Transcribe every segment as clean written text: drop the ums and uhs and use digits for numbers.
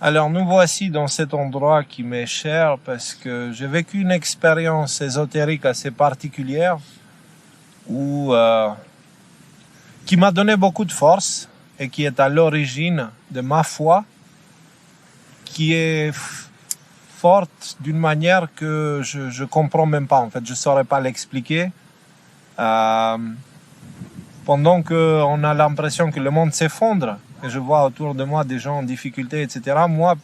Alors nous voici dans cet endroit qui m'est cher parce que j'ai vécu une expérience ésotérique assez particulière qui m'a donné beaucoup de force et qui est à l'origine de ma foi, qui est forte d'une manière que je comprends même pas. En fait, je saurais pas l'expliquer. Pendant qu'on a l'impression que le monde s'effondre, et je vois autour de moi des gens en difficulté, etc., moi,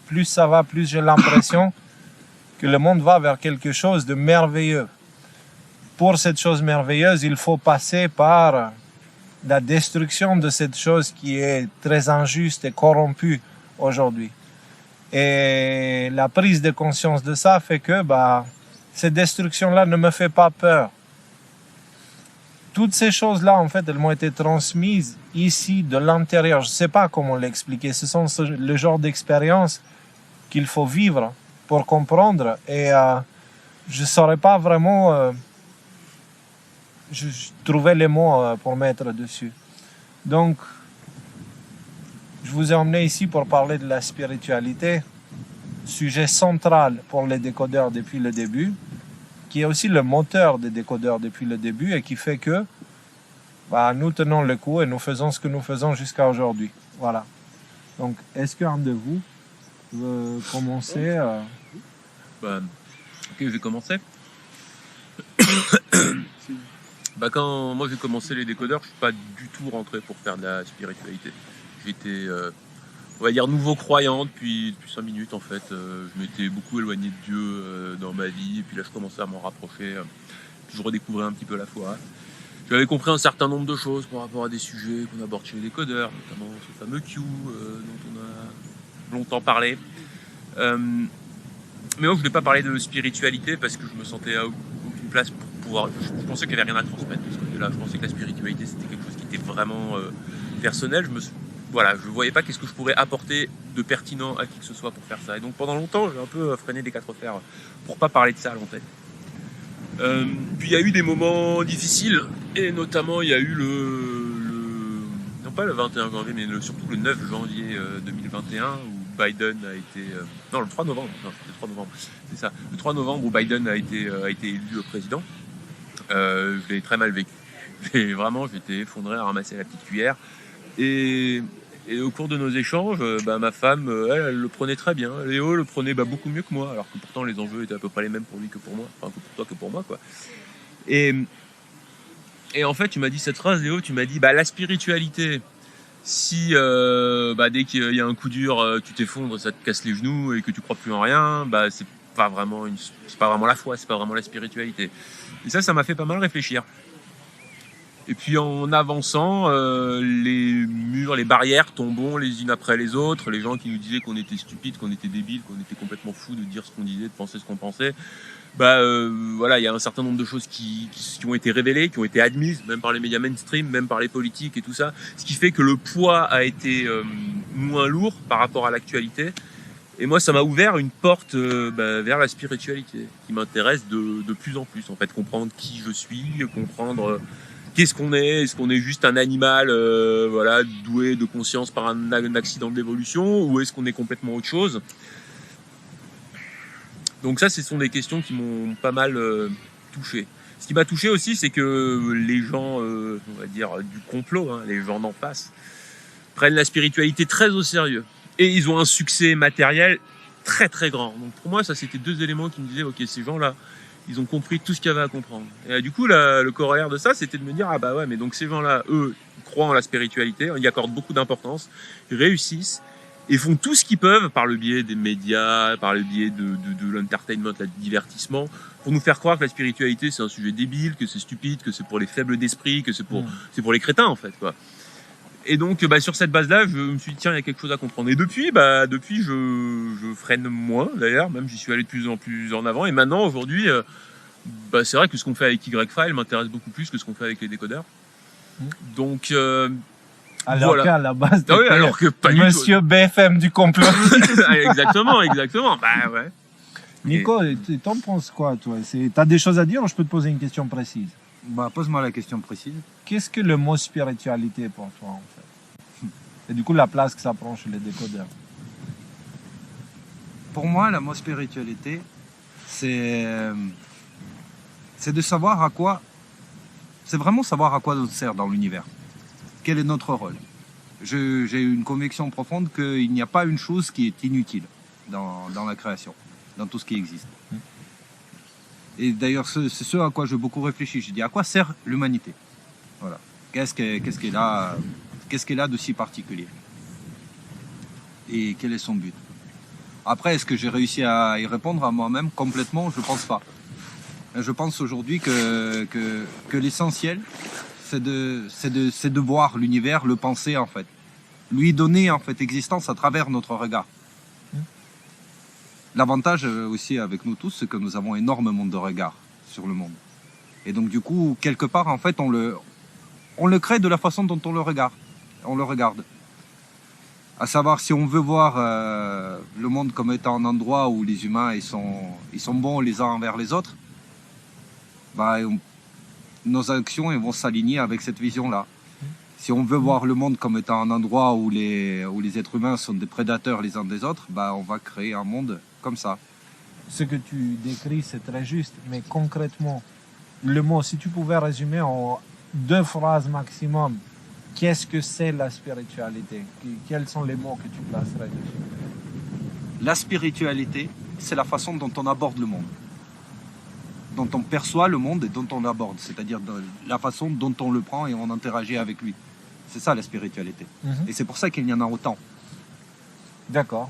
plus ça va, plus j'ai l'impression que le monde va vers quelque chose de merveilleux. Pour cette chose merveilleuse, il faut passer par la destruction de cette chose qui est très injuste et corrompue aujourd'hui. Et la prise de conscience de ça fait que cette destruction-là ne me fait pas peur. Toutes ces choses-là, en fait, elles m'ont été transmises ici, de l'intérieur. Je ne sais pas comment l'expliquer. Ce sont le genre d'expériences qu'il faut vivre pour comprendre. Et je ne saurais pas vraiment je trouvais les mots pour mettre dessus. Donc, je vous ai emmené ici pour parler de la spiritualité, sujet central pour les décodeurs depuis le début, qui est aussi le moteur des décodeurs depuis le début et qui fait que nous tenons le coup et nous faisons ce que nous faisons jusqu'à aujourd'hui. Voilà. Donc, est-ce qu'un de vous veut commencer Ok, je vais commencer. Quand moi j'ai commencé les décodeurs, je suis pas du tout rentré pour faire de la spiritualité. J'étais, on va dire, nouveau croyant depuis 5 minutes en fait. Je m'étais beaucoup éloigné de Dieu dans ma vie, et puis là je commençais à m'en rapprocher. Puis je redécouvrais un petit peu la foi. J'avais compris un certain nombre de choses par rapport à des sujets qu'on aborde chez les décodeurs, notamment ce fameux Q dont on a longtemps parlé. Mais moi je voulais pas parler de spiritualité parce que je me sentais à aucune place pour pouvoir. Je pensais qu'il n'y avait rien à transmettre de ce côté-là. Je pensais que la spiritualité c'était quelque chose qui était vraiment personnel. Je voyais pas qu'est-ce que je pourrais apporter de pertinent à qui que ce soit pour faire ça. Et donc pendant longtemps j'ai un peu freiné des quatre fers pour pas parler de ça en fait. Puis il y a eu des moments difficiles, et notamment il y a eu non pas le 21 janvier, mais surtout le 9 janvier 2021, où Biden a été... non, le 3 novembre, non, le 3 novembre, c'est ça. Le 3 novembre où Biden a été élu président. Je l'ai très mal vécu. J'étais effondré à ramasser la petite cuillère. Et au cours de nos échanges, ma femme, elle le prenait très bien. Léo le prenait beaucoup mieux que moi, alors que pourtant les enjeux étaient à peu près les mêmes pour lui que pour moi, enfin que pour toi que pour moi, quoi. Et en fait, tu m'as dit cette phrase, Léo, tu m'as dit, la spiritualité, si dès qu'il y a un coup dur, tu t'effondres, ça te casse les genoux et que tu crois plus en rien, c'est pas vraiment la foi, c'est pas vraiment la spiritualité. Et ça m'a fait pas mal réfléchir. Et puis en avançant, les murs, les barrières tombent les unes après les autres. Les gens qui nous disaient qu'on était stupides, qu'on était débiles, qu'on était complètement fous de dire ce qu'on disait, de penser ce qu'on pensait. Il y a un certain nombre de choses qui ont été révélées, qui ont été admises, même par les médias mainstream, même par les politiques et tout ça. Ce qui fait que le poids a été moins lourd par rapport à l'actualité. Et moi, ça m'a ouvert une porte vers la spiritualité, qui m'intéresse de plus en plus. En fait, comprendre qui je suis, comprendre... qu'est-ce qu'on est? Est-ce qu'on est juste un animal doué de conscience par un accident de l'évolution, ou est-ce qu'on est complètement autre chose? Donc ça, ce sont des questions qui m'ont pas mal touché. Ce qui m'a touché aussi, c'est que les gens, on va dire, du complot, les gens d'en face, prennent la spiritualité très au sérieux. Et ils ont un succès matériel très très grand. Donc pour moi, ça c'était deux éléments qui me disaient, ok, ces gens-là, ils ont compris tout ce qu'il y avait à comprendre. Et du coup, le corollaire de ça, c'était de me dire, mais donc ces gens-là, eux, croient en la spiritualité, ils y accordent beaucoup d'importance, ils réussissent, et font tout ce qu'ils peuvent, par le biais des médias, par le biais de l'entertainment, du divertissement, pour nous faire croire que la spiritualité, c'est un sujet débile, que c'est stupide, que c'est pour les faibles d'esprit, que c'est pour les crétins, en fait, quoi. Et donc, sur cette base-là, je me suis dit, tiens, il y a quelque chose à comprendre. Et depuis, je freine moins, d'ailleurs, même j'y suis allé de plus en plus en avant. Et maintenant, aujourd'hui, c'est vrai que ce qu'on fait avec Y-File m'intéresse beaucoup plus que ce qu'on fait avec les décodeurs. Donc, alors qu'à la base, alors que pas Monsieur du tout. BFM du complot. Exactement. Ouais. Nico, t'en penses quoi, toi? T'as des choses à dire ou je peux te poser une question précise? Pose-moi la question précise. Qu'est-ce que le mot spiritualité pour toi, en fait? Et du coup, la place que ça prend chez les décodeurs. Pour moi, le mot spiritualité, c'est de savoir à quoi... C'est vraiment savoir à quoi on sert dans l'univers. Quel est notre rôle. J'ai une conviction profonde qu'il n'y a pas une chose qui est inutile dans la création, dans tout ce qui existe. Et d'ailleurs, c'est ce à quoi j'ai beaucoup réfléchi. J'ai dit, à quoi sert l'humanité? Voilà. Qu'est-ce qu'elle a de si particulier? Et quel est son but? Après, est-ce que j'ai réussi à y répondre à moi-même complètement? Je pense pas. Je pense aujourd'hui que l'essentiel, c'est de voir l'univers, le penser en fait. Lui donner en fait existence à travers notre regard. L'avantage aussi avec nous tous, c'est que nous avons énormément de regards sur le monde. Et donc du coup, quelque part, en fait, on le crée de la façon dont on le regarde. À savoir, si on veut voir le monde comme étant un endroit où les humains ils sont bons les uns envers les autres, bah, nos actions elles vont s'aligner avec cette vision-là. Si on veut voir le monde comme étant un endroit où les êtres humains sont des prédateurs les uns des autres, bah, on va créer un monde comme ça. Ce que tu décris, c'est très juste, mais concrètement, le mot, si tu pouvais résumer en 2 phrases maximum, qu'est-ce que c'est la spiritualité? Quels sont les mots que tu placerais dessus? La spiritualité, c'est la façon dont on aborde le monde, dont on perçoit le monde et dont on l'aborde, c'est-à-dire la façon dont on le prend et on interagit avec lui. C'est ça la spiritualité. Et c'est pour ça qu'il y en a autant. D'accord.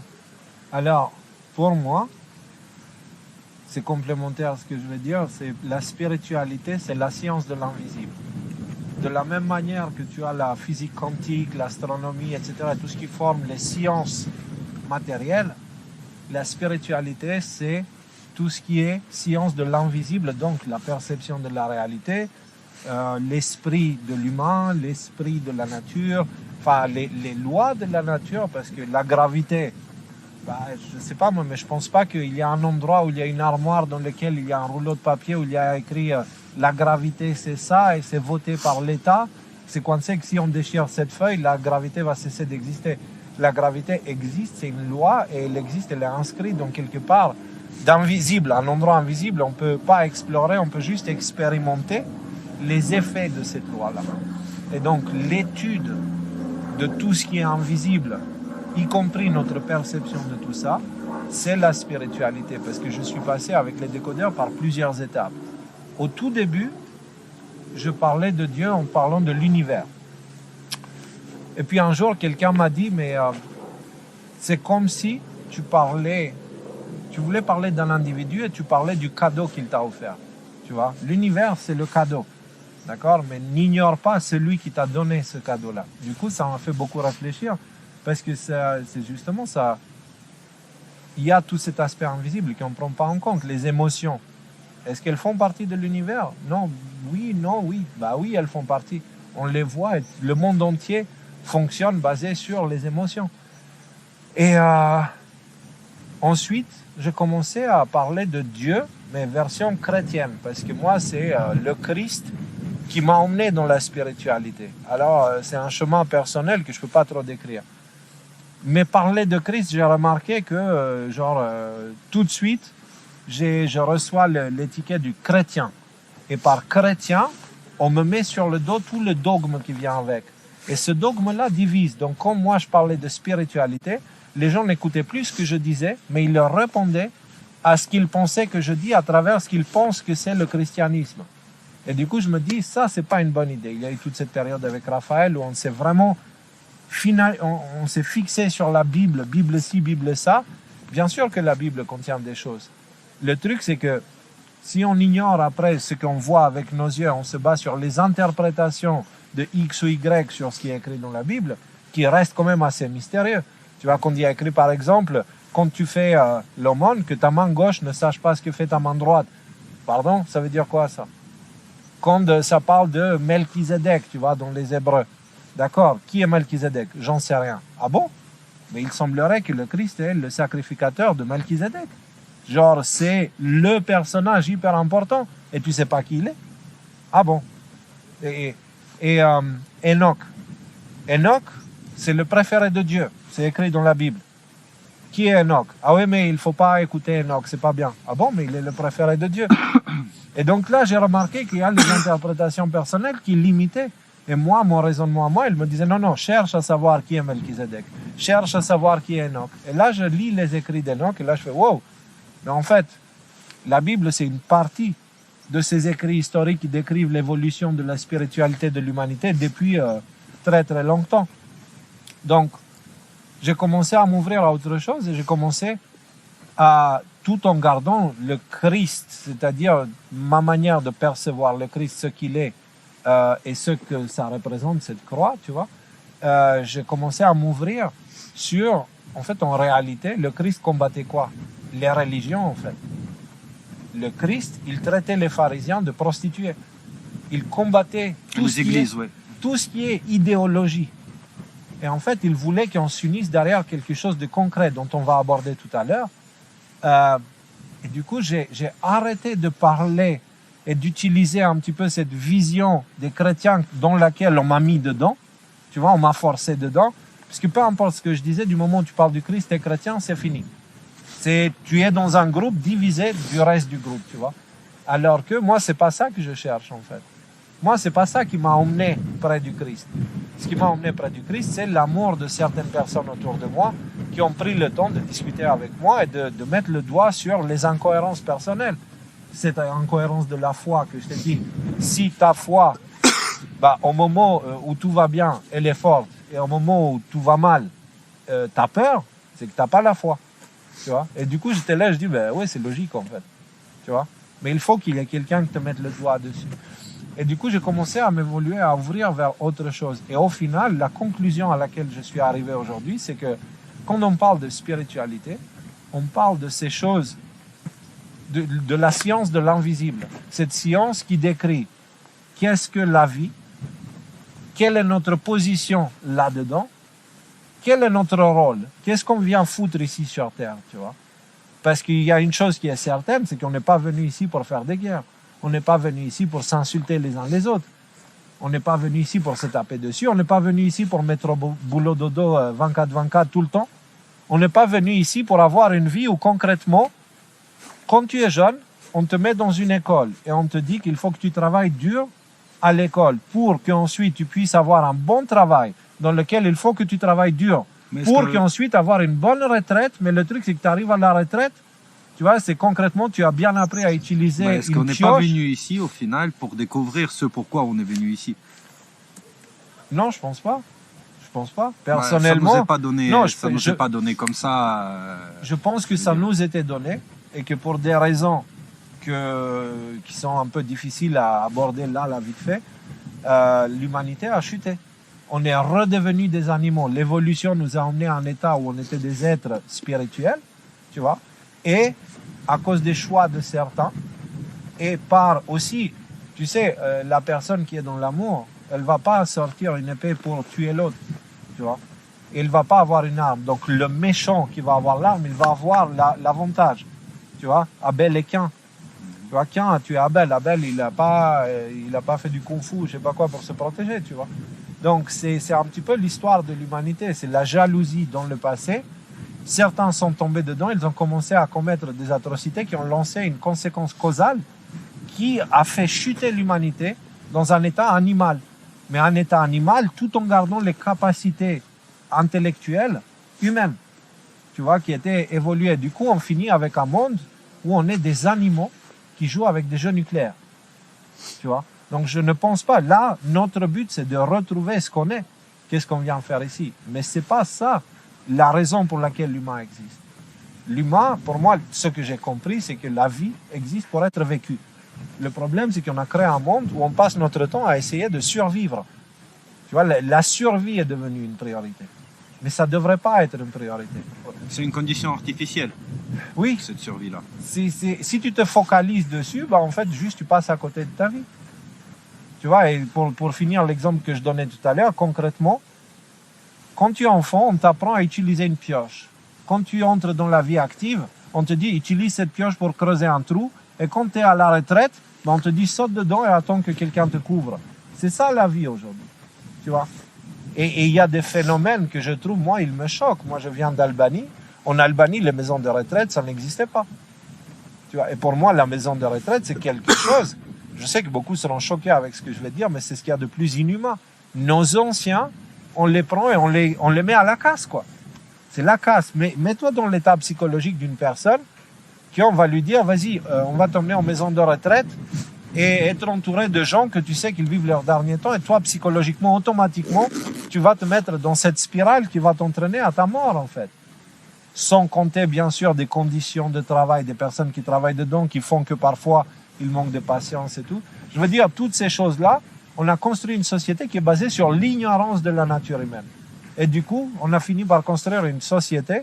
Alors, pour moi, c'est complémentaire à ce que je veux dire, c'est la spiritualité, c'est la science de l'invisible. De la même manière que tu as la physique quantique, l'astronomie, etc., tout ce qui forme les sciences matérielles, la spiritualité, c'est tout ce qui est science de l'invisible, donc la perception de la réalité, l'esprit de l'humain, l'esprit de la nature, enfin les lois de la nature, parce que la gravité, je ne sais pas moi, mais je ne pense pas qu'il y a un endroit où il y a une armoire dans laquelle il y a un rouleau de papier où il y a écrit la gravité c'est ça et c'est voté par l'État. C'est qu'on sait que si on déchire cette feuille, la gravité va cesser d'exister. La gravité existe, c'est une loi et elle existe, elle est inscrite dans quelque part d'invisible, un endroit invisible. On ne peut pas explorer, on peut juste expérimenter les effets de cette loi-là. Et donc l'étude de tout ce qui est invisible, y compris notre perception de tout ça, c'est la spiritualité, parce que je suis passé avec les décodeurs par plusieurs étapes. Au tout début, je parlais de Dieu en parlant de l'univers. Et puis un jour, quelqu'un m'a dit, mais c'est comme si tu voulais parler d'un individu et tu parlais du cadeau qu'il t'a offert. Tu vois, l'univers, c'est le cadeau. D'accord? Mais n'ignore pas celui qui t'a donné ce cadeau-là. Du coup, ça m'a fait beaucoup réfléchir. Parce que c'est justement ça. Il y a tout cet aspect invisible qu'on ne prend pas en compte. Les émotions. Est-ce qu'elles font partie de l'univers? Non. Oui, non, oui. Bah oui, elles font partie. On les voit. Le monde entier fonctionne basé sur les émotions. Et ensuite, j'ai commencé à parler de Dieu, mais version chrétienne. Parce que moi, c'est le Christ qui m'a emmené dans la spiritualité. Alors, c'est un chemin personnel que je ne peux pas trop décrire. Mais parler de Christ, j'ai remarqué que, tout de suite, je reçois l'étiquette du chrétien. Et par chrétien, on me met sur le dos tout le dogme qui vient avec. Et ce dogme-là divise. Donc, comme moi, je parlais de spiritualité, les gens n'écoutaient plus ce que je disais, mais ils leur répondaient à ce qu'ils pensaient que je dis à travers ce qu'ils pensent que c'est le christianisme. Et du coup, je me dis, ça, c'est pas une bonne idée. Il y a eu toute cette période avec Raphaël où on s'est vraiment on s'est fixé sur la Bible, Bible ci, Bible ça. Bien sûr que la Bible contient des choses. Le truc, c'est que si on ignore après ce qu'on voit avec nos yeux, on se base sur les interprétations de X ou Y sur ce qui est écrit dans la Bible, qui reste quand même assez mystérieux. Tu vois, quand il y a écrit par exemple, quand tu fais l'aumône, que ta main gauche ne sache pas ce que fait ta main droite. Pardon, ça veut dire quoi ça? Quand ça parle de Melchizedek, tu vois, dans les Hébreux. D'accord, qui est Melchizedek? J'en sais rien. Ah bon? Mais il semblerait que le Christ est le sacrificateur de Melchizedek. Genre, c'est le personnage hyper important. Et tu sais pas qui il est? Ah bon? Et Enoch. Enoch, c'est le préféré de Dieu. C'est écrit dans la Bible. Qui est Enoch? Ah oui, mais il ne faut pas écouter Enoch, c'est pas bien. Ah bon, mais il est le préféré de Dieu. Et donc là, j'ai remarqué qu'il y a les interprétations personnelles qui limitaient. Et moi, mon raisonnement à moi, il me disait, non, cherche à savoir qui est Melchizedek. Cherche à savoir qui est Enoch. Et là, je lis les écrits d'Enoch, et là, je fais, wow. Mais en fait, la Bible, c'est une partie de ces écrits historiques qui décrivent l'évolution de la spiritualité de l'humanité depuis très, très longtemps. Donc, j'ai commencé à m'ouvrir à autre chose, et j'ai commencé à, tout en gardant le Christ, c'est-à-dire ma manière de percevoir le Christ, ce qu'il est, et ce que ça représente, cette croix, tu vois, j'ai commencé à m'ouvrir sur, en fait, en réalité, le Christ combattait quoi? Les religions, en fait. Le Christ, il traitait les pharisiens de prostituées. Il combattait tout ce qui est idéologie. Et en fait, il voulait qu'on s'unisse derrière quelque chose de concret dont on va aborder tout à l'heure. Et du coup, j'ai arrêté de parler et d'utiliser un petit peu cette vision des chrétiens dans laquelle on m'a mis dedans. Tu vois, on m'a forcé dedans. Parce que peu importe ce que je disais, du moment où tu parles du Christ et chrétien, c'est fini. Tu es dans un groupe divisé du reste du groupe, tu vois. Alors que moi, c'est pas ça que je cherche, en fait. Moi, c'est pas ça qui m'a emmené près du Christ. Ce qui m'a emmené près du Christ, c'est l'amour de certaines personnes autour de moi qui ont pris le temps de discuter avec moi et de mettre le doigt sur les incohérences personnelles. Cette incohérence de la foi que je t'ai dit. Si ta foi, au moment où tout va bien, elle est forte, et au moment où tout va mal, t'as peur, c'est que t'as pas la foi. Tu vois? Et du coup, j'étais là, je dis, oui, c'est logique en fait. Tu vois? Mais il faut qu'il y ait quelqu'un qui te mette le doigt dessus. Et du coup, j'ai commencé à m'évoluer, à ouvrir vers autre chose. Et au final, la conclusion à laquelle je suis arrivé aujourd'hui, c'est que quand on parle de spiritualité, on parle de ces choses, de la science de l'invisible. Cette science qui décrit qu'est-ce que la vie, quelle est notre position là-dedans, quel est notre rôle, qu'est-ce qu'on vient foutre ici sur Terre, tu vois. Parce qu'il y a une chose qui est certaine, c'est qu'on n'est pas venu ici pour faire des guerres. On n'est pas venu ici pour s'insulter les uns les autres. On n'est pas venu ici pour se taper dessus. On n'est pas venu ici pour mettre au boulot dodo 24-24 tout le temps. On n'est pas venu ici pour avoir une vie où concrètement, quand tu es jeune, on te met dans une école et on te dit qu'il faut que tu travailles dur à l'école pour qu'ensuite tu puisses avoir un bon travail dans lequel il faut que tu travailles dur pour qu'ensuite avoir une bonne retraite. Mais le truc, c'est que tu arrives à la retraite, tu vois, c'est concrètement, tu as bien appris à utiliser une pioche. Est-ce qu'on n'est pas venu ici, au final, pour découvrir ce pourquoi on est venu ici? Non, je pense pas. Je pense pas. Personnellement, ça nous est pas donné, ça nous est pas donné comme ça. Je pense que ça nous était donné et que pour des raisons qui sont un peu difficiles à aborder là vite fait, l'humanité a chuté. On est redevenu des animaux. L'évolution nous a emmenés à un état où on était des êtres spirituels, tu vois. Et à cause des choix de certains, et par aussi, tu sais, la personne qui est dans l'amour, elle ne va pas sortir une épée pour tuer l'autre, tu vois. Et elle ne va pas avoir une arme. Donc le méchant qui va avoir l'arme, il va avoir l'avantage, tu vois. Abel et Cain. Tu vois, Cain a tué Abel. Abel, il n'a pas fait du kung-fu, je ne sais pas quoi, pour se protéger, tu vois. Donc c'est un petit peu l'histoire de l'humanité. C'est la jalousie dans le passé. Certains sont tombés dedans, ils ont commencé à commettre des atrocités qui ont lancé une conséquence causale qui a fait chuter l'humanité dans un état animal. Mais un état animal tout en gardant les capacités intellectuelles humaines, tu vois, qui étaient évoluées. Du coup, on finit avec un monde où on est des animaux qui jouent avec des jeux nucléaires, tu vois. Donc je ne pense pas, là, notre but c'est de retrouver ce qu'on est. Qu'est-ce qu'on vient faire ici? Mais c'est pas ça la raison pour laquelle l'humain existe. L'humain, pour moi, ce que j'ai compris, c'est que la vie existe pour être vécue. Le problème, c'est qu'on a créé un monde où on passe notre temps à essayer de survivre. Tu vois, la survie est devenue une priorité. Mais ça ne devrait pas être une priorité. C'est une condition artificielle. Oui. Cette survie-là. Si tu te focalises dessus, en fait, juste tu passes à côté de ta vie. Tu vois, et pour finir l'exemple que je donnais tout à l'heure, concrètement, quand tu es enfant, on t'apprend à utiliser une pioche. Quand tu entres dans la vie active, on te dit utilise cette pioche pour creuser un trou. Et quand tu es à la retraite, on te dit saute dedans et attends que quelqu'un te couvre. C'est ça la vie aujourd'hui. Tu vois. Et il y a des phénomènes que je trouve, moi, ils me choquent. Moi, je viens d'Albanie. En Albanie, les maisons de retraite, ça n'existait pas. Tu vois, et pour moi, la maison de retraite, c'est quelque chose, je sais que beaucoup seront choqués avec ce que je vais dire, mais c'est ce qu'il y a de plus inhumain. Nos anciens, on les prend et on les met à la casse, quoi. C'est la casse. Mais mets-toi dans l'état psychologique d'une personne on va lui dire, vas-y, on va t'emmener en maison de retraite et être entouré de gens que tu sais qu'ils vivent leur dernier temps, et toi, psychologiquement, automatiquement, tu vas te mettre dans cette spirale qui va t'entraîner à ta mort, en fait. Sans compter, bien sûr, des conditions de travail, des personnes qui travaillent dedans, qui font que parfois, il manque de patience et tout. Je veux dire, toutes ces choses-là, on a construit une société qui est basée sur l'ignorance de la nature humaine. Et du coup, on a fini par construire une société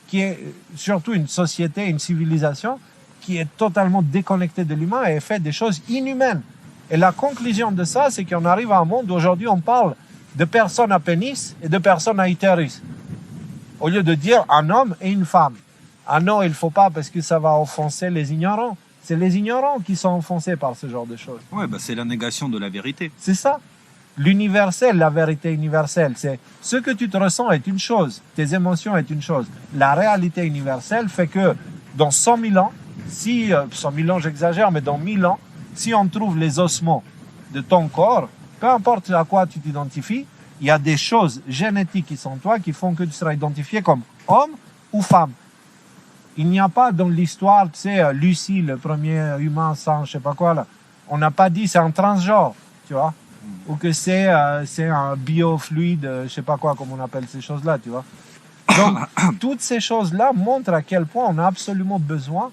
qui est surtout une société, une civilisation qui est totalement déconnectée de l'humain et fait des choses inhumaines. Et la conclusion de ça, c'est qu'on arrive à un monde où aujourd'hui on parle de personnes à pénis et de personnes à utérus, au lieu de dire un homme et une femme. Ah non, il ne faut pas parce que ça va offenser les ignorants. C'est les ignorants qui sont offensés par ce genre de choses. Ouais, c'est la négation de la vérité. C'est ça. L'universel, la vérité universelle, c'est ce que tu te ressens est une chose, tes émotions est une chose. La réalité universelle fait que dans 100 000 ans, 100 000 ans j'exagère, mais dans 1000 ans, si on trouve les ossements de ton corps, peu importe à quoi tu t'identifies, il y a des choses génétiques qui sont toi qui font que tu seras identifié comme homme ou femme. Il n'y a pas dans l'histoire, tu sais, Lucie, le premier humain sans je sais pas quoi, là, on n'a pas dit c'est un transgenre, tu vois. Ou que c'est un biofluide, je sais pas quoi, comme on appelle ces choses-là, tu vois. Donc, toutes ces choses-là montrent à quel point on a absolument besoin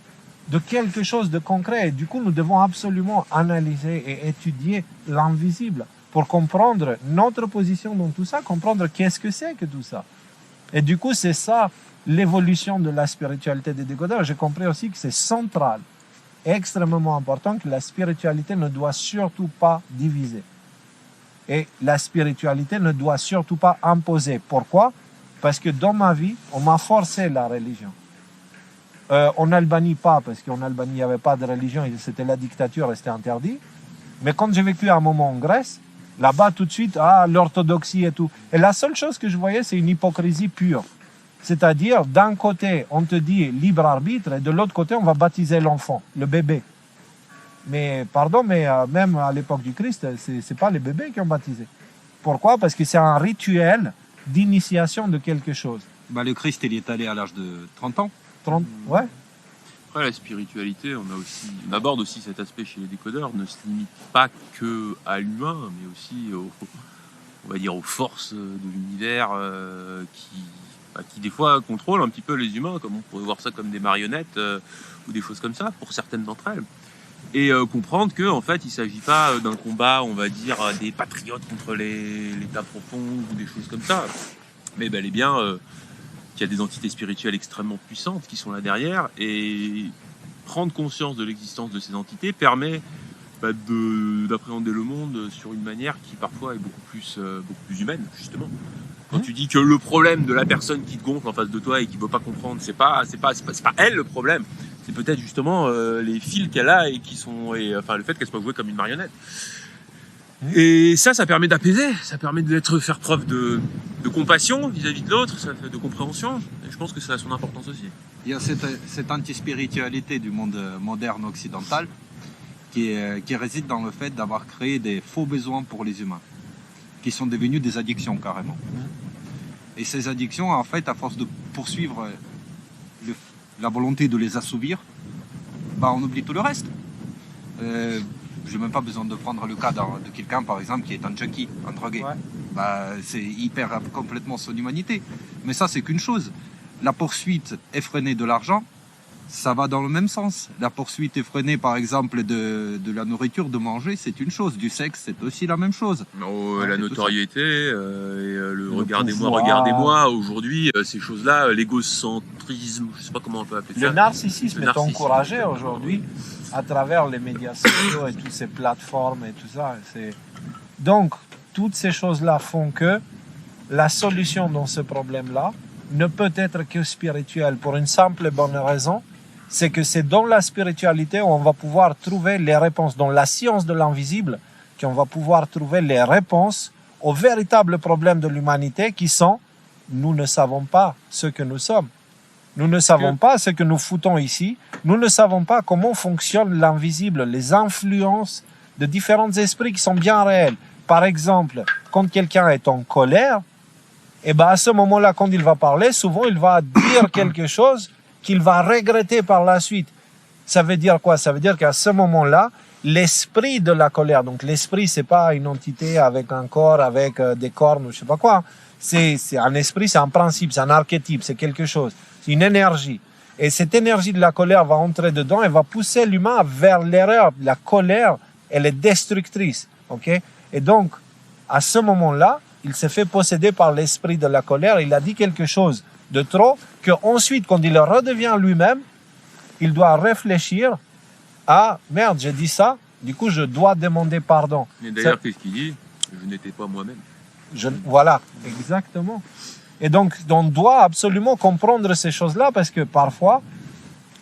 de quelque chose de concret. Et du coup, nous devons absolument analyser et étudier l'invisible pour comprendre notre position dans tout ça, comprendre qu'est-ce que c'est que tout ça. Et du coup, c'est ça l'évolution de la spiritualité des décodeurs. J'ai compris aussi que c'est central, extrêmement important, que la spiritualité ne doit surtout pas diviser. Et la spiritualité ne doit surtout pas imposer. Pourquoi? Parce que dans ma vie, on m'a forcé la religion. En Albanie, pas, parce qu'en Albanie, il n'y avait pas de religion, c'était la dictature et c'était interdit. Mais quand j'ai vécu un moment en Grèce, là-bas, tout de suite, l'orthodoxie et tout. Et la seule chose que je voyais, c'est une hypocrisie pure. C'est-à-dire, d'un côté, on te dit libre arbitre, et de l'autre côté, on va baptiser l'enfant, le bébé. Mais, pardon, mais même à l'époque du Christ, c'est pas les bébés qui ont baptisé. Pourquoi? Parce que c'est un rituel d'initiation de quelque chose. Le Christ, il y est allé à l'âge de 30 ans. 30, ouais. Après, la spiritualité, on aborde aussi cet aspect chez les décodeurs, ne se limite pas que à l'humain, mais aussi on va dire aux forces de l'univers qui des fois contrôlent un petit peu les humains, comme on pourrait voir ça comme des marionnettes ou des choses comme ça, pour certaines d'entre elles. Et comprendre qu'en fait, il ne s'agit pas d'un combat, on va dire, des patriotes contre l'État profond ou des choses comme ça, mais bel et bien qu'il y a des entités spirituelles extrêmement puissantes qui sont là derrière, et prendre conscience de l'existence de ces entités permet d'appréhender le monde sur une manière qui parfois est beaucoup plus humaine, justement. Quand tu dis que le problème de la personne qui te gonfle en face de toi et qui ne veut pas comprendre, c'est pas elle le problème, c'est peut-être justement les fils qu'elle a et le fait qu'elle soit jouée comme une marionnette. Et ça permet d'apaiser, ça permet faire preuve de compassion vis-à-vis de l'autre, de compréhension. Et je pense que ça a son importance aussi. Il y a cette anti-spiritualité du monde moderne occidental qui réside dans le fait d'avoir créé des faux besoins pour les humains, qui sont devenus des addictions carrément. Et ces addictions, en fait, à force de poursuivre la volonté de les assouvir, on oublie tout le reste. Je n'ai même pas besoin de prendre le cas de quelqu'un, par exemple, qui est un junkie, un drogué. Ouais. Il perd complètement son humanité. Mais ça, c'est qu'une chose. La poursuite effrénée de l'argent, ça va dans le même sens. La poursuite effrénée, par exemple, de la nourriture, de manger, c'est une chose. Du sexe, c'est aussi la même chose. La notoriété, le regardez-moi. Aujourd'hui, ces choses-là, l'égocentrisme, je ne sais pas comment on peut appeler ça. Le narcissisme est encouragé aujourd'hui à travers les médias sociaux et toutes ces plateformes et tout ça. Donc, toutes ces choses-là font que la solution dans ce problème-là ne peut être que spirituelle pour une simple et bonne raison, c'est que c'est dans la spiritualité où on va pouvoir trouver les réponses, dans la science de l'invisible, qu'on va pouvoir trouver les réponses aux véritables problèmes de l'humanité qui sont « nous ne savons pas ce que nous sommes ». Nous ne savons pas ce que nous foutons ici. Nous ne savons pas comment fonctionne l'invisible, les influences de différents esprits qui sont bien réels. Par exemple, quand quelqu'un est en colère, et ben à ce moment-là, quand il va parler, souvent il va dire quelque chose qu'il va regretter par la suite. Ça veut dire quoi? Ça veut dire qu'à ce moment-là, l'esprit de la colère, donc l'esprit, c'est pas une entité avec un corps, avec des cornes ou je sais pas quoi. C'est un esprit, c'est un principe, c'est un archétype, c'est quelque chose, c'est une énergie. Et cette énergie de la colère va entrer dedans et va pousser l'humain vers l'erreur. La colère, elle est destructrice, ok? Et donc, à ce moment-là, il s'est fait posséder par l'esprit de la colère. Il a dit quelque chose de trop, qu'ensuite, quand il redevient lui-même, il doit réfléchir à « Merde, j'ai dit ça, du coup, je dois demander pardon. » Et d'ailleurs, qu'est-ce qu'il dit? Je n'étais pas moi-même. Voilà, exactement. Et donc, on doit absolument comprendre ces choses-là parce que parfois,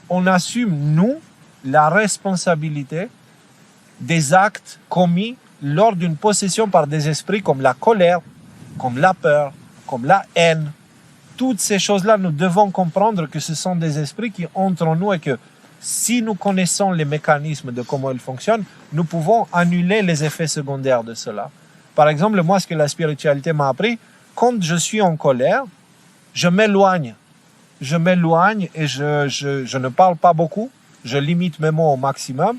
on assume, nous, la responsabilité des actes commis lors d'une possession par des esprits comme la colère, comme la peur, comme la haine. Toutes ces choses-là, nous devons comprendre que ce sont des esprits qui entrent en nous et que si nous connaissons les mécanismes de comment ils fonctionnent, nous pouvons annuler les effets secondaires de cela. Par exemple, moi, ce que la spiritualité m'a appris, quand je suis en colère, je m'éloigne. Je m'éloigne et je ne parle pas beaucoup. Je limite mes mots au maximum.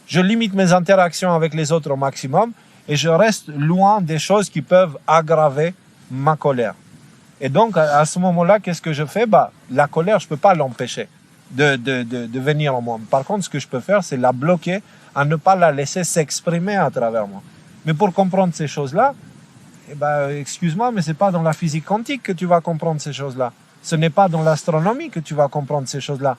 Je limite mes interactions avec les autres au maximum et je reste loin des choses qui peuvent aggraver ma colère. Et donc, à ce moment-là, qu'est-ce que je fais? La colère, je ne peux pas l'empêcher de venir en moi. Par contre, ce que je peux faire, c'est la bloquer, à ne pas la laisser s'exprimer à travers moi. Mais pour comprendre ces choses-là, excuse-moi, mais ce n'est pas dans la physique quantique que tu vas comprendre ces choses-là. Ce n'est pas dans l'astronomie que tu vas comprendre ces choses-là.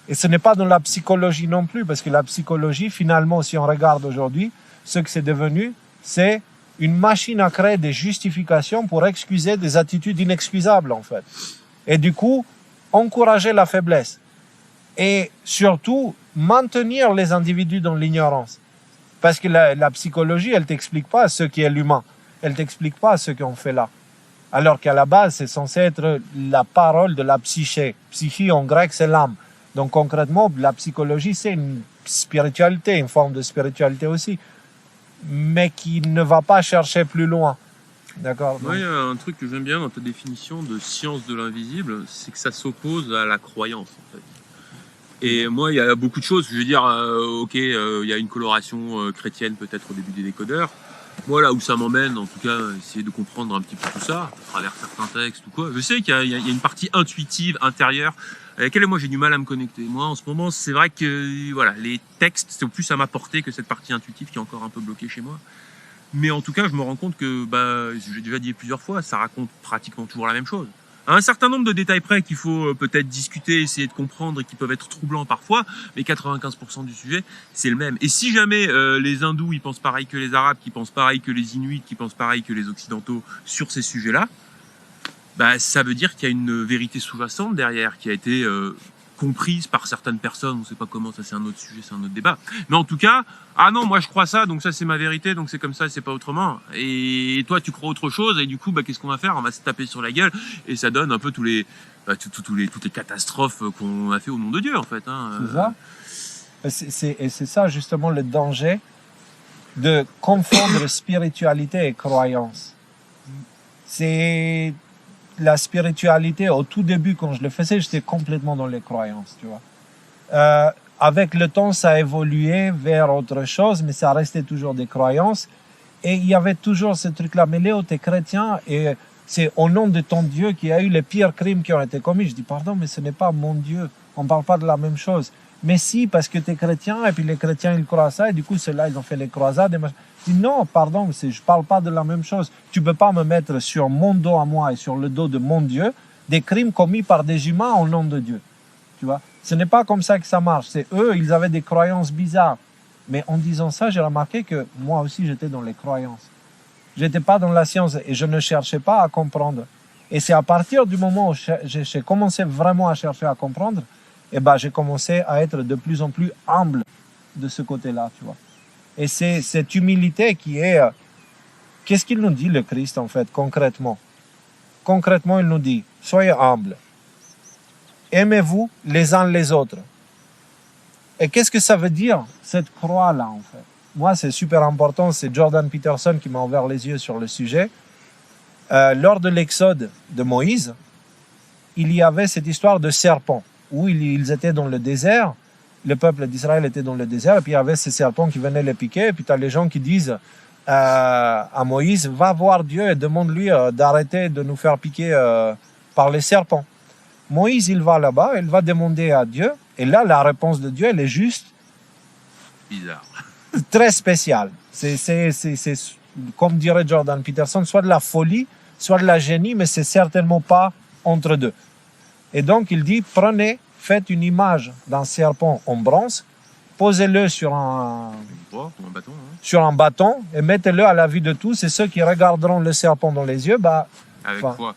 Et ce n'est pas dans la psychologie non plus, parce que la psychologie, finalement, si on regarde aujourd'hui, ce que c'est devenu, c'est une machine à créer des justifications pour excuser des attitudes inexcusables, en fait. Et du coup, encourager la faiblesse. Et surtout, maintenir les individus dans l'ignorance. Parce que la psychologie, elle ne t'explique pas ce qui est l'humain. Elle ne t'explique pas ce qu'on fait là. Alors qu'à la base, c'est censé être la parole de la psyché. Psyché, en grec, c'est l'âme. Donc concrètement, la psychologie, c'est une spiritualité, une forme de spiritualité aussi, mais qui ne va pas chercher plus loin. D'accord? Moi, il y a un truc que j'aime bien dans ta définition de science de l'invisible, c'est que ça s'oppose à la croyance, en fait. Et moi, il y a beaucoup de choses. Je veux dire, il y a une coloration chrétienne peut-être au début des décodeurs. Moi, là où ça m'emmène, en tout cas, essayer de comprendre un petit peu tout ça, à travers certains textes ou quoi. Je sais qu'il y a une partie intuitive, intérieure, avec laquelle moi j'ai du mal à me connecter. Moi, en ce moment, c'est vrai que voilà, les textes, c'est plus à m'apporter que cette partie intuitive qui est encore un peu bloquée chez moi. Mais en tout cas, je me rends compte que, j'ai déjà dit plusieurs fois, ça raconte pratiquement toujours la même chose. Un certain nombre de détails près qu'il faut peut-être discuter, essayer de comprendre et qui peuvent être troublants parfois, mais 95% du sujet, c'est le même. Et si jamais les hindous, ils pensent pareil que les arabes, qui pensent pareil que les inuits, qui pensent pareil que les occidentaux sur ces sujets-là, ça veut dire qu'il y a une vérité sous-jacente derrière, qui a été comprise par certaines personnes, on ne sait pas comment, ça c'est un autre sujet, c'est un autre débat. Mais en tout cas, ah non, moi je crois ça, donc ça c'est ma vérité, donc c'est comme ça, c'est pas autrement. Et toi tu crois autre chose, et du coup, qu'est-ce qu'on va faire? On va se taper sur la gueule, et ça donne un peu toutes les catastrophes qu'on a fait au nom de Dieu, en fait. Hein. C'est ça. Et c'est ça justement le danger de confondre spiritualité et croyance. C'est la spiritualité, au tout début, quand je le faisais, j'étais complètement dans les croyances, tu vois. Avec le temps, ça a évolué vers autre chose, mais ça restait toujours des croyances. Et il y avait toujours ce truc-là. Mais Léo, t'es chrétien et c'est au nom de ton Dieu qu'il y a eu les pires crimes qui ont été commis. Je dis, pardon, mais ce n'est pas mon Dieu. On ne parle pas de la même chose. Mais si, parce que tu es chrétien, et puis les chrétiens, ils croient ça, et du coup, ceux-là, ils ont fait les croisades. Et je dis, non, pardon, je ne parle pas de la même chose. Tu ne peux pas me mettre sur mon dos à moi et sur le dos de mon Dieu des crimes commis par des humains au nom de Dieu. Tu vois? Ce n'est pas comme ça que ça marche. C'est eux, ils avaient des croyances bizarres. Mais en disant ça, j'ai remarqué que moi aussi, j'étais dans les croyances. Je n'étais pas dans la science et je ne cherchais pas à comprendre. Et c'est à partir du moment où j'ai commencé vraiment à chercher à comprendre, j'ai commencé à être de plus en plus humble de ce côté-là, tu vois. Et c'est cette humilité qui est... Qu'est-ce qu'il nous dit, le Christ, en fait, concrètement? Concrètement, il nous dit, soyez humble. aimez-vous les uns les autres. Et qu'est-ce que ça veut dire, cette croix-là, en fait? Moi, c'est super important, c'est Jordan Peterson qui m'a ouvert les yeux sur le sujet. Lors de l'exode de Moïse, il y avait cette histoire de serpent, où ils étaient dans le désert, le peuple d'Israël était dans le désert, et puis il y avait ces serpents qui venaient les piquer, et puis tu as les gens qui disent à Moïse, va voir Dieu et demande-lui d'arrêter de nous faire piquer par les serpents. Moïse, il va là-bas, il va demander à Dieu, et là, la réponse de Dieu, elle est juste Bizarre. très spéciale. C'est, comme dirait Jordan Peterson, soit de la folie, soit de la génie, mais c'est certainement pas entre deux. Et donc, il dit, faites une image d'un serpent en bronze, posez-le sur un bâton, hein. sur un bâton et mettez-le à la vue de tous, et ceux qui regarderont le serpent dans les yeux, Avec quoi?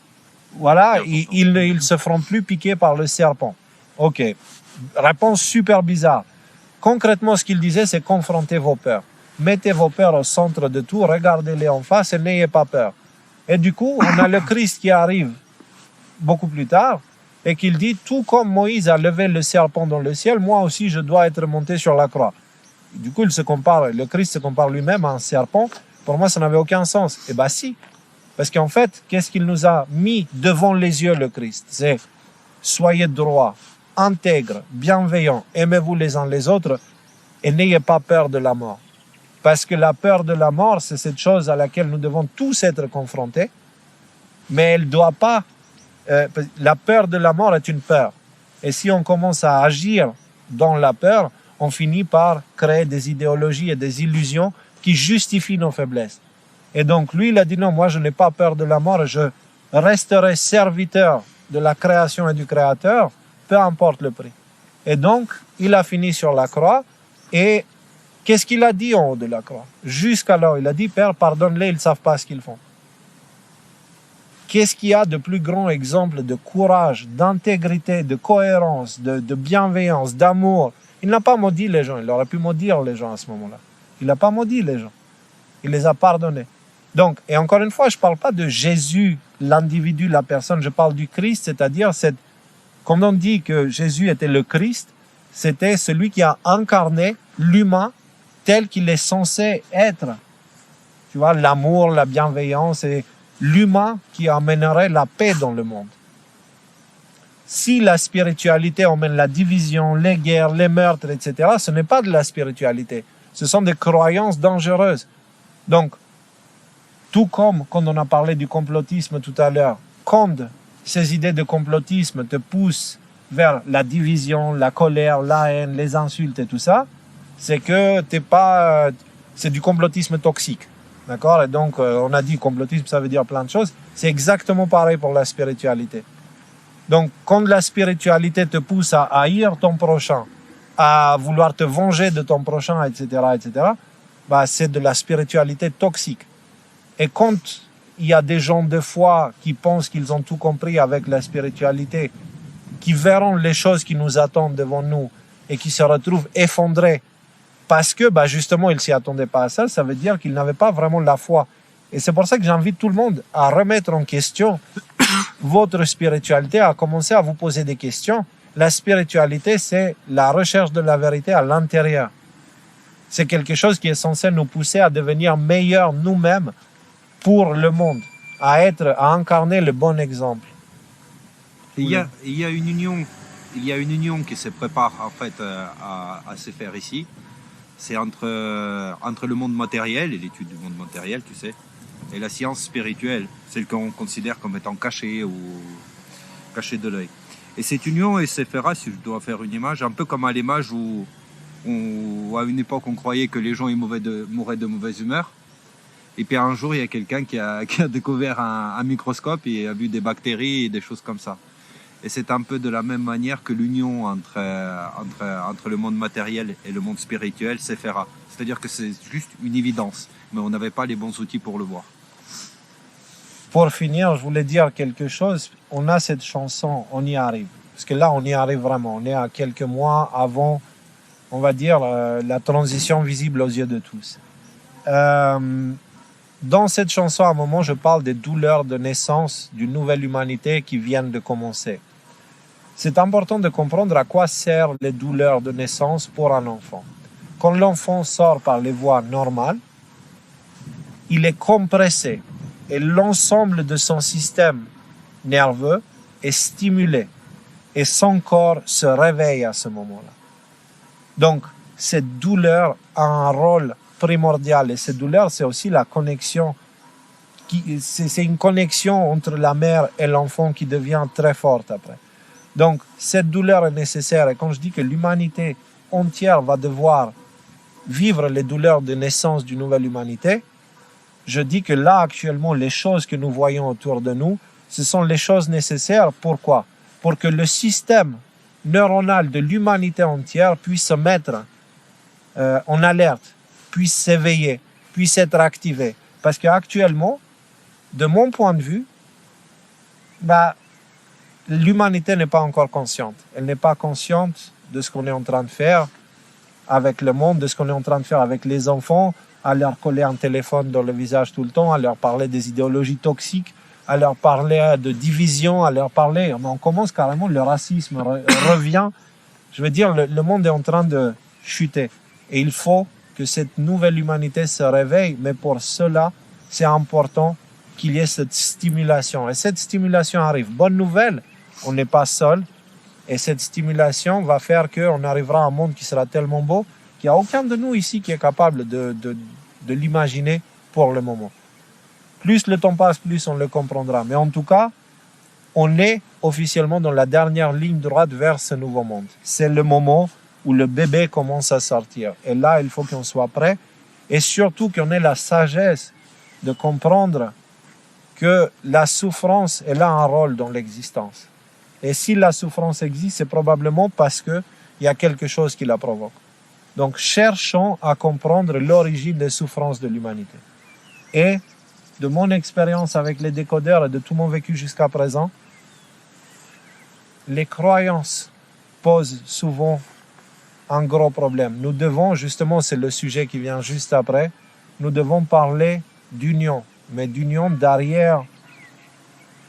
Voilà, ils ne se feront plus piquer par le serpent. Ok, réponse super bizarre. Concrètement, ce qu'il disait, c'est confrontez vos peurs. Mettez vos peurs au centre de tout, regardez-les en face et n'ayez pas peur. Et du coup, on a le Christ qui arrive beaucoup plus tard et qu'il dit, tout comme Moïse a levé le serpent dans le ciel, moi aussi je dois être monté sur la croix. Du coup, le Christ se compare lui-même à un serpent. Pour moi, ça n'avait aucun sens. Eh bien si, parce qu'en fait, qu'est-ce qu'il nous a mis devant les yeux, le Christ? C'est soyez droits, intègres, bienveillants, aimez-vous les uns les autres et n'ayez pas peur de la mort. Parce que la peur de la mort, c'est cette chose à laquelle nous devons tous être confrontés, mais elle ne doit pas... la peur de la mort est une peur. Et si on commence à agir dans la peur, on finit par créer des idéologies et des illusions qui justifient nos faiblesses. Et donc lui, il a dit non, moi je n'ai pas peur de la mort, je resterai serviteur de la création et du Créateur, peu importe le prix. Et donc, il a fini sur la croix, et qu'est-ce qu'il a dit en haut de la croix? Jusqu'alors, il a dit, Père, pardonne-les, ils ne savent pas ce qu'ils font. Qu'est-ce qu'il y a de plus grand exemple de courage, d'intégrité, de cohérence, de bienveillance, d'amour? Il n'a pas maudit les gens, il aurait pu maudire les gens à ce moment-là. Il n'a pas maudit les gens, il les a pardonnés. Donc, et encore une fois, je ne parle pas de Jésus, l'individu, la personne, je parle du Christ, c'est-à-dire, quand on dit que Jésus était le Christ, c'était celui qui a incarné l'humain tel qu'il est censé être. Tu vois, l'amour, la bienveillance, et l'humain qui amènerait la paix dans le monde. Si la spiritualité emmène la division, les guerres, les meurtres, etc., ce n'est pas de la spiritualité. Ce sont des croyances dangereuses. Donc, tout comme quand on a parlé du complotisme tout à l'heure, quand ces idées de complotisme te poussent vers la division, la colère, la haine, les insultes et tout ça, c'est que c'est du complotisme toxique. D'accord? Et donc, on a dit complotisme, ça veut dire plein de choses. C'est exactement pareil pour la spiritualité. Donc, quand la spiritualité te pousse à haïr ton prochain, à vouloir te venger de ton prochain, etc., c'est de la spiritualité toxique. Et quand il y a des gens de foi qui pensent qu'ils ont tout compris avec la spiritualité, qui verront les choses qui nous attendent devant nous et qui se retrouvent effondrés parce que justement ils ne s'y attendaient pas à ça, ça veut dire qu'ils n'avaient pas vraiment la foi. Et c'est pour ça que j'invite tout le monde à remettre en question votre spiritualité, à commencer à vous poser des questions. La spiritualité, c'est la recherche de la vérité à l'intérieur. C'est quelque chose qui est censé nous pousser à devenir meilleurs nous-mêmes pour le monde, à incarner le bon exemple. Il y a une union qui se prépare en fait à se faire ici. C'est entre le monde matériel et l'étude du monde matériel, tu sais, et la science spirituelle, celle qu'on considère comme étant cachée ou cachée de l'œil. Et cette union, elle se fera, si je dois faire une image, un peu comme à l'image où à une époque on croyait que les gens mouraient de mauvaise humeur. Et puis un jour, il y a quelqu'un qui a découvert un microscope et a vu des bactéries et des choses comme ça. Et c'est un peu de la même manière que l'union entre le monde matériel et le monde spirituel se fera. C'est-à-dire que c'est juste une évidence, mais on n'avait pas les bons outils pour le voir. Pour finir, je voulais dire quelque chose. On a cette chanson, on y arrive. Parce que là, on y arrive vraiment. On est à quelques mois avant, on va dire, la transition visible aux yeux de tous. Dans cette chanson, à un moment, je parle des douleurs de naissance d'une nouvelle humanité qui viennent de commencer. c'est important de comprendre à quoi servent les douleurs de naissance pour un enfant. Quand l'enfant sort par les voies normales, il est compressé et l'ensemble de son système nerveux est stimulé et son corps se réveille à ce moment-là. Donc, cette douleur a un rôle primordial et cette douleur, c'est aussi la connexion. C'est une connexion entre la mère et l'enfant qui devient très forte après. Donc, cette douleur est nécessaire. Et quand je dis que l'humanité entière va devoir vivre les douleurs de naissance d'une nouvelle humanité, je dis que là, actuellement, les choses que nous voyons autour de nous, ce sont les choses nécessaires. Pourquoi? Pour que le système neuronal de l'humanité entière puisse se mettre en alerte, puisse s'éveiller, puisse être activé. Parce qu'actuellement, de mon point de vue, l'humanité n'est pas encore consciente. Elle n'est pas consciente de ce qu'on est en train de faire avec le monde, de ce qu'on est en train de faire avec les enfants, à leur coller un téléphone dans le visage tout le temps, à leur parler des idéologies toxiques, à leur parler de division, à leur parler... On commence carrément, le racisme revient. Je veux dire, le monde est en train de chuter. Et il faut que cette nouvelle humanité se réveille, mais pour cela, c'est important qu'il y ait cette stimulation. Et cette stimulation arrive. Bonne nouvelle, on n'est pas seul. Et cette stimulation va faire qu'on arrivera à un monde qui sera tellement beau qu'il n'y a aucun de nous ici qui est capable de l'imaginer pour le moment. Plus le temps passe, plus on le comprendra. Mais en tout cas, on est officiellement dans la dernière ligne droite vers ce nouveau monde. C'est le moment où le bébé commence à sortir. Et là, il faut qu'on soit prêt. Et surtout qu'on ait la sagesse de comprendre que la souffrance, elle a un rôle dans l'existence. Et si la souffrance existe, c'est probablement parce qu'il y a quelque chose qui la provoque. Donc, cherchons à comprendre l'origine des souffrances de l'humanité. Et de mon expérience avec les décodeurs et de tout mon vécu jusqu'à présent, les croyances posent souvent un gros problème. Nous devons, justement, c'est le sujet qui vient juste après, nous devons parler d'union, mais d'union derrière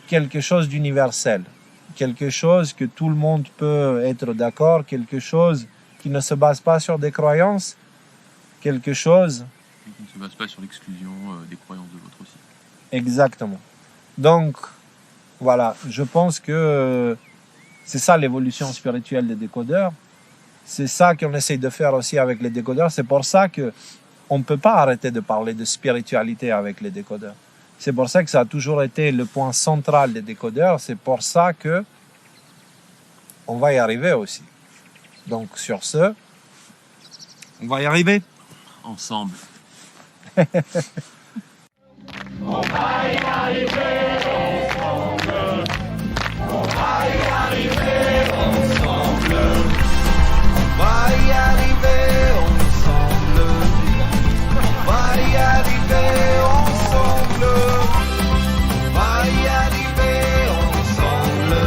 quelque chose d'universel, quelque chose que tout le monde peut être d'accord, quelque chose qui ne se base pas sur des croyances, quelque chose... qui ne se base pas sur l'exclusion des croyances de l'autre aussi. Exactement. Donc, voilà, je pense que c'est ça l'évolution spirituelle des décodeurs. C'est ça qu'on essaye de faire aussi avec les décodeurs. C'est pour ça qu'on ne peut pas arrêter de parler de spiritualité avec les décodeurs. C'est pour ça que ça a toujours été le point central des décodeurs. C'est pour ça que on va y arriver aussi. Donc, sur ce, On va y arriver. Ensemble. On va y arriver ensemble. On va y arriver ensemble. On va y arriver ensemble. On va y arriver ensemble. On va y arriver ensemble.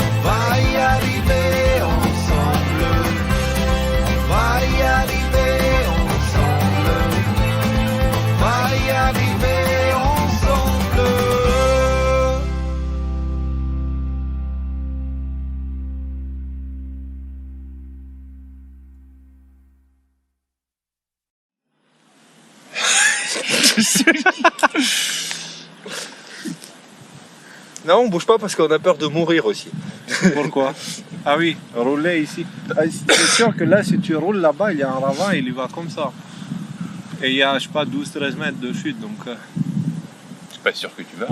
On va y arriver ensemble. On va y arriver ensemble. On va y arriver ensemble. Non, on bouge pas parce qu'on a peur de mourir aussi. pourquoi? Ah oui, rouler ici. C'est sûr que là, si tu roules là-bas, il y a un ravin, il y va comme ça. Et il y a, je sais pas, 12-13 mètres de chute, donc... Je suis pas sûr que tu vas.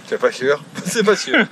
C'est pas sûr. C'est pas sûr.